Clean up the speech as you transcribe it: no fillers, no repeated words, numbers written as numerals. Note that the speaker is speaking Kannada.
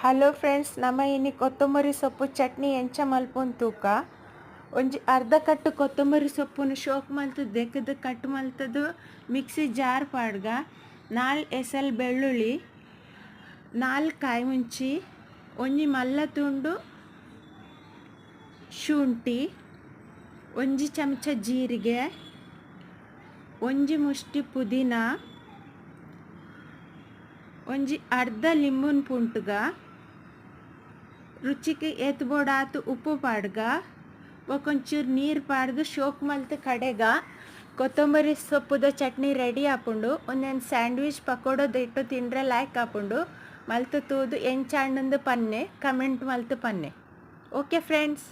ಹಲೋ ಫ್ರೆಂಡ್ಸ್, ನಮ್ಮ ಇನ್ನು ಕೊತ್ತಂಬರಿ ಸೊಪ್ಪು ಚಟ್ನಿ ಎಂಚ ಮಲ್ಪೊಂದು ತೂಕ ಒಂಜಿ ಅರ್ಧ ಕಟ್ಟು ಕೊತ್ತಂಬರಿ ಸೊಪ್ಪುನು ಶೋಕ್ ಮಲ್ತದ್ದು ದೆಕ್ಕದು ಕಟ್ ಮಲ್ತದ್ದು ಮಿಕ್ಸಿ ಜಾರ್ ಪಾಡ್ಗ 4 ಎಸಲ್ ಬೆಳ್ಳುಳ್ಳಿ, 4 ಕಾಯಿ ಮುಂಚಿ, ಒಂಜಿ ಮಲ್ಲ ತುಂಡು ಶುಂಠಿ, ಒಂಜಿ ಚಮಚ ಜೀರಿಗೆ, ಒಂಜಿ ಮುಷ್ಟಿ ಪುದೀನ, ಒಂಜಿ ಅರ್ಧ ಲಿಂಬುನ್ ಪುಂಟುಗ ರುಚಿಗೆ ಏತ್ಬೋಡಾತು ಉಪ್ಪು ಪಾಡ್ಗ ಒಂಚೂರು ನೀರು ಪಾಡ್ದು ಶೋಕ್ ಮಲ್ತು ಕಡೆಗ ಕೊತ್ತಂಬರಿ ಸೊಪ್ಪುದ ಚಟ್ನಿ ರೆಡಿ ಆಪುಂಡು. ಒಂದೊಂದು ಸ್ಯಾಂಡ್ವಿಚ್ ಪಕೋಡದ ಇಟ್ಟು ತಿಂದರೆ ಲೈಕ್ ಆಪುಂಡು. ಮಲ್ತು ತೂದು ಎಂಚಾಂಡಂದು ಪನ್ನೆ ಕಮೆಂಟ್ ಮಲ್ತು ಪನ್ನೆ. Okay friends.